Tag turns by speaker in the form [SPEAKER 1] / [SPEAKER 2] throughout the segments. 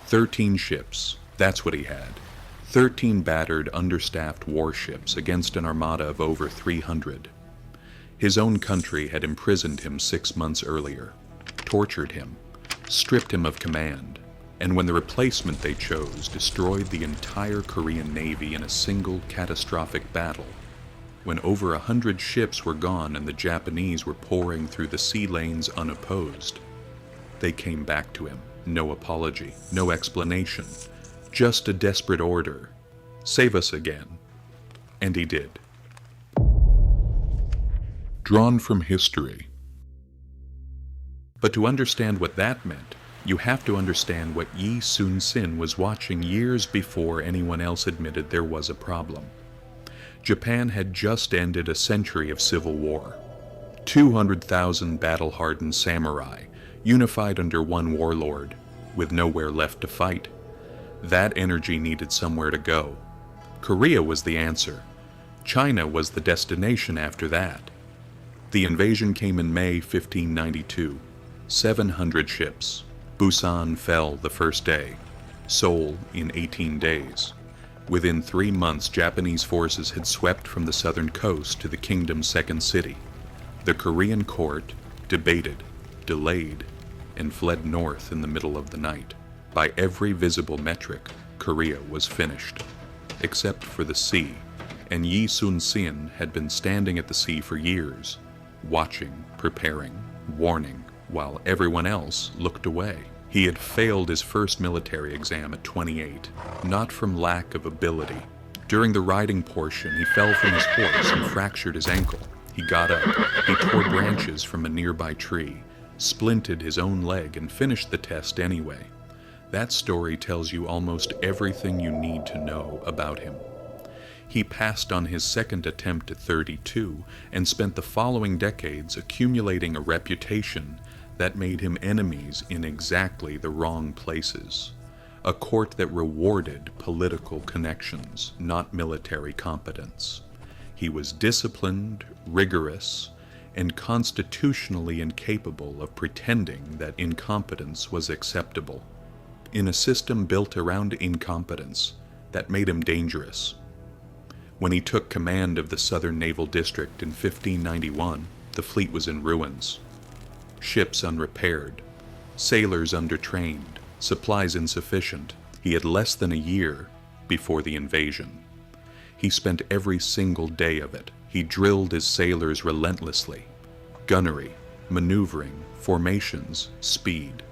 [SPEAKER 1] 13 ships, that's what he had. 13 battered, understaffed warships against an armada of over 300. His own country had imprisoned him 6 months earlier, tortured him, stripped him of command, and when the replacement they chose destroyed the entire Korean Navy in a single catastrophic battle, when over 100 ships were gone and the Japanese were pouring through the sea lanes unopposed, they came back to him. No apology, no explanation, just a desperate order. Save us again. And he did. Drawn from history. But to understand what that meant, you have to understand what Yi Sun-sin was watching years before anyone else admitted there was a problem. Japan had just ended a century of civil war. 200,000 battle-hardened samurai, unified under one warlord, with nowhere left to fight. That energy needed somewhere to go. Korea was the answer. China was the destination after that. The invasion came in May 1592. 700 ships. Busan fell the first day. Seoul in 18 days. Within 3 months, Japanese forces had swept from the southern coast to the kingdom's second city. The Korean court debated, delayed, and fled north in the middle of the night. By every visible metric, Korea was finished, except for the sea, and Yi Sun-sin had been standing at the sea for years, watching, preparing, warning, while everyone else looked away. He had failed his first military exam at 28, not from lack of ability. During the riding portion, he fell from his horse and fractured his ankle. He got up, he tore branches from a nearby tree, splinted his own leg, and finished the test anyway. That story tells you almost everything you need to know about him. He passed on his second attempt at 32 and spent the following decades accumulating a reputation that made him enemies in exactly the wrong places. A court that rewarded political connections, not military competence. He was disciplined, rigorous, and constitutionally incapable of pretending that incompetence was acceptable. In a system built around incompetence, that made him dangerous. When he took command of the Southern Naval District in 1591, the fleet was in ruins. Ships unrepaired, sailors undertrained, supplies insufficient. He had less than a year before the invasion. He spent every single day of it. He drilled his sailors relentlessly. Gunnery, maneuvering, formations, speed.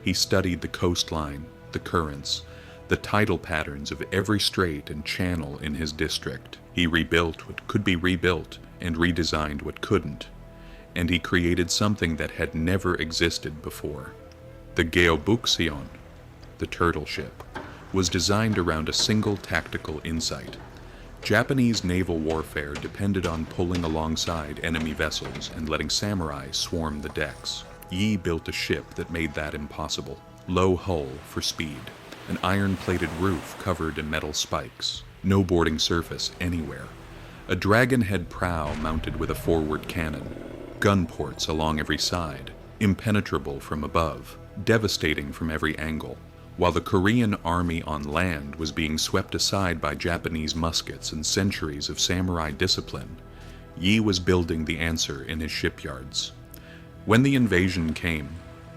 [SPEAKER 1] He studied the coastline, the currents, the tidal patterns of every strait and channel in his district. He rebuilt what could be rebuilt and redesigned what couldn't. And he created something that had never existed before. The Geobuksion, the turtle ship, was designed around a single tactical insight. Japanese naval warfare depended on pulling alongside enemy vessels and letting samurai swarm the decks. Yi built a ship that made that impossible. Low hull for speed, an iron-plated roof covered in metal spikes, no boarding surface anywhere, a dragon-head prow mounted with a forward cannon, gun ports along every side, impenetrable from above, devastating from every angle. While the Korean army on land was being swept aside by Japanese muskets and centuries of samurai discipline, Yi was building the answer in his shipyards. When the invasion came,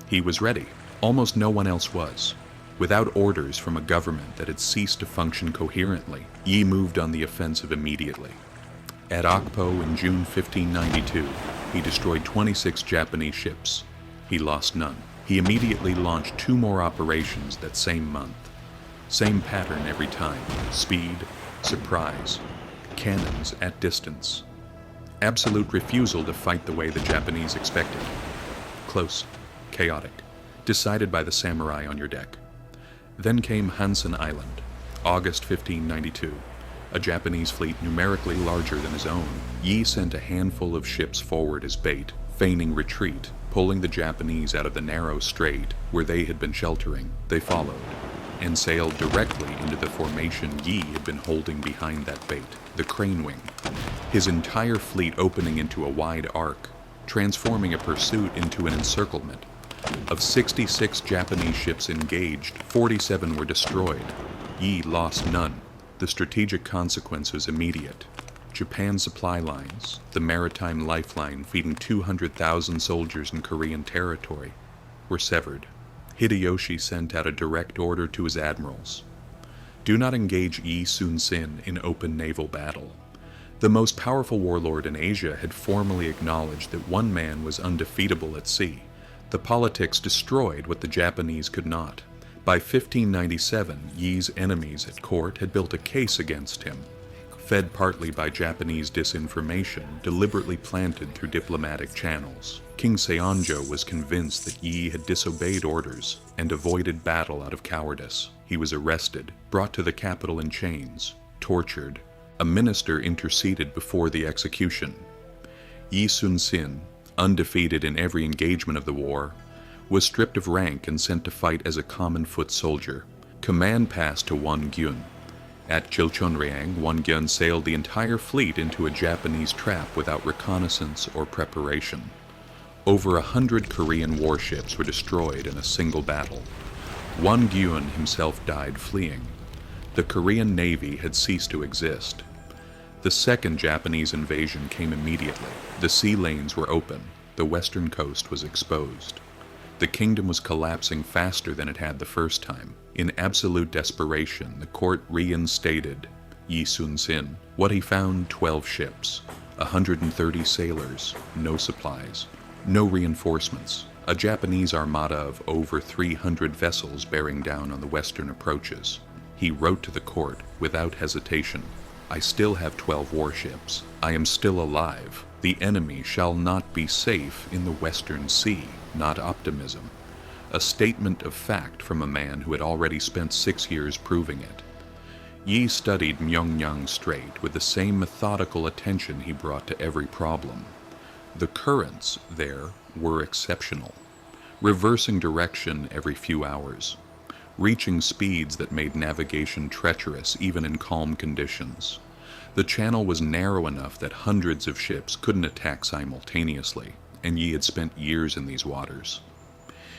[SPEAKER 1] he was ready. Almost no one else was. Without orders from a government that had ceased to function coherently, Yi moved on the offensive immediately. At Akpo in June 1592, he destroyed 26 Japanese ships. He lost none. He immediately launched 2 more operations that same month. Same pattern every time. Speed, surprise, cannons at distance. Absolute refusal to fight the way the Japanese expected. Close, chaotic, decided by the samurai on your deck. Then came Hansen Island, August 1592. A Japanese fleet numerically larger than his own. Yi sent a handful of ships forward as bait, feigning retreat, pulling the Japanese out of the narrow strait where they had been sheltering. They followed, and sailed directly into the formation Yi had been holding behind that bait, the crane wing, his entire fleet opening into a wide arc, transforming a pursuit into an encirclement. Of 66 Japanese ships engaged, 47 were destroyed. Yi lost none. The strategic consequences immediate. Japan's supply lines, the maritime lifeline feeding 200,000 soldiers in Korean territory, were severed. Hideyoshi sent out a direct order to his admirals. Do not engage Yi Sun-sin in open naval battle. The most powerful warlord in Asia had formally acknowledged that one man was undefeatable at sea. The politics destroyed what the Japanese could not. By 1597, Yi's enemies at court had built a case against him, fed partly by Japanese disinformation deliberately planted through diplomatic channels. King Seonjo was convinced that Yi had disobeyed orders and avoided battle out of cowardice. He was arrested, brought to the capital in chains, tortured. A minister interceded before the execution. Yi Sun-sin, undefeated in every engagement of the war, was stripped of rank and sent to fight as a common foot soldier. Command passed to Won Gyun. At Chilchonryang, Won Gyun sailed the entire fleet into a Japanese trap without reconnaissance or preparation. Over 100 Korean warships were destroyed in a single battle. Won Gyun himself died fleeing. The Korean Navy had ceased to exist. The second Japanese invasion came immediately. The sea lanes were open. The western coast was exposed. The kingdom was collapsing faster than it had the first time. In absolute desperation, the court reinstated Yi Sun-sin. What he found: 12 ships, 130 sailors, no supplies, no reinforcements, a Japanese armada of over 300 vessels bearing down on the western approaches. He wrote to the court without hesitation, "I still have 12 warships. I am still alive. The enemy shall not be safe in the Western Sea." Not optimism. A statement of fact from a man who had already spent 6 years proving it. Yi studied Myeongnyang Strait with the same methodical attention he brought to every problem. The currents there were exceptional, reversing direction every few hours, reaching speeds that made navigation treacherous even in calm conditions. The channel was narrow enough that hundreds of ships couldn't attack simultaneously, and Yi had spent years in these waters.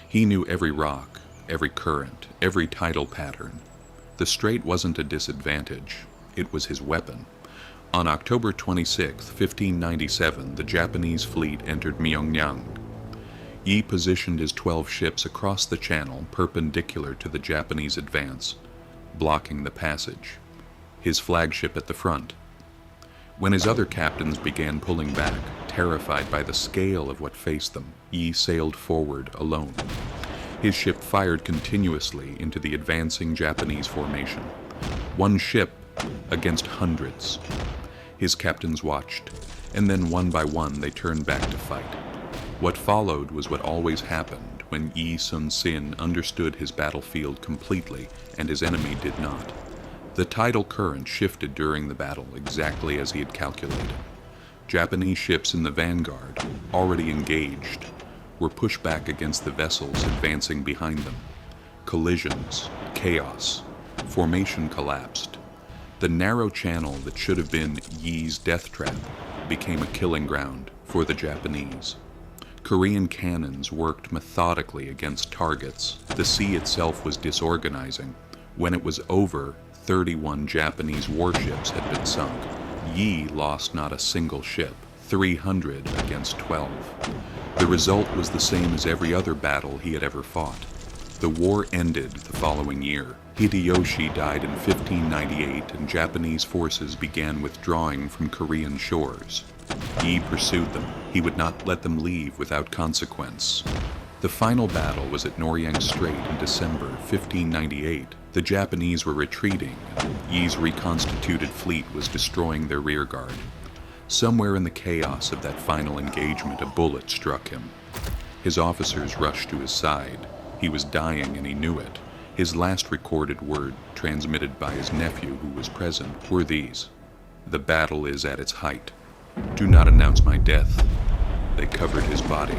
[SPEAKER 1] He knew every rock, every current, every tidal pattern. The strait wasn't a disadvantage, it was his weapon. On October 26, 1597, the Japanese fleet entered Myeongnyang. Yi positioned his 12 ships across the channel perpendicular to the Japanese advance, blocking the passage, his flagship at the front. When his other captains began pulling back, terrified by the scale of what faced them, Yi sailed forward alone. His ship fired continuously into the advancing Japanese formation. One ship against hundreds. His captains watched, and then one by one they turned back to fight. What followed was what always happened when Yi Sun-sin understood his battlefield completely and his enemy did not. The tidal current shifted during the battle exactly as he had calculated. Japanese ships in the vanguard, already engaged, were pushed back against the vessels advancing behind them. Collisions, chaos, formation collapsed. The narrow channel that should have been Yi's death trap became a killing ground for the Japanese. Korean cannons worked methodically against targets. The sea itself was disorganizing. When it was over, 31 Japanese warships had been sunk. Yi lost not a single ship, 300 against 12. The result was the same as every other battle he had ever fought. The war ended the following year. Hideyoshi died in 1598 and Japanese forces began withdrawing from Korean shores. Yi pursued them. He would not let them leave without consequence. The final battle was at Myeongnyang Strait in December 1598. The Japanese were retreating. Yi's reconstituted fleet was destroying their rearguard. Somewhere in the chaos of that final engagement, a bullet struck him. His officers rushed to his side. He was dying and he knew it. His last recorded word, transmitted by his nephew who was present, were these: "The battle is at its height. Do not announce my death." They covered his body,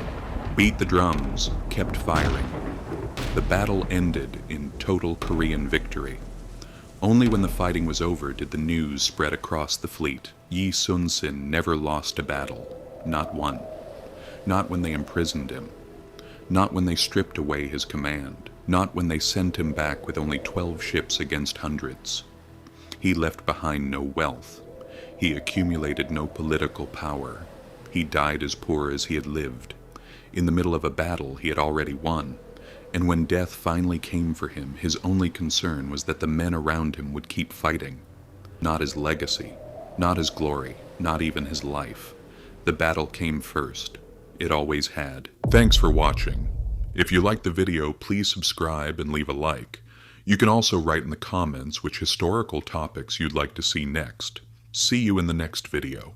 [SPEAKER 1] beat the drums, kept firing. The battle ended in total Korean victory. Only when the fighting was over did the news spread across the fleet. Yi Sun-sin never lost a battle, not one. Not when they imprisoned him. Not when they stripped away his command. Not when they sent him back with only 12 ships against hundreds. He left behind no wealth. He accumulated no political power. He died as poor as he had lived. In the middle of a battle he had already won, and when death finally came for him, his only concern was that the men around him would keep fighting. Not his legacy, not his glory, not even his life. The battle came first. It always had. Thanks for watching. If you liked the video, please subscribe and leave a like. You can also write in the comments which historical topics you'd like to see next. See you in the next video.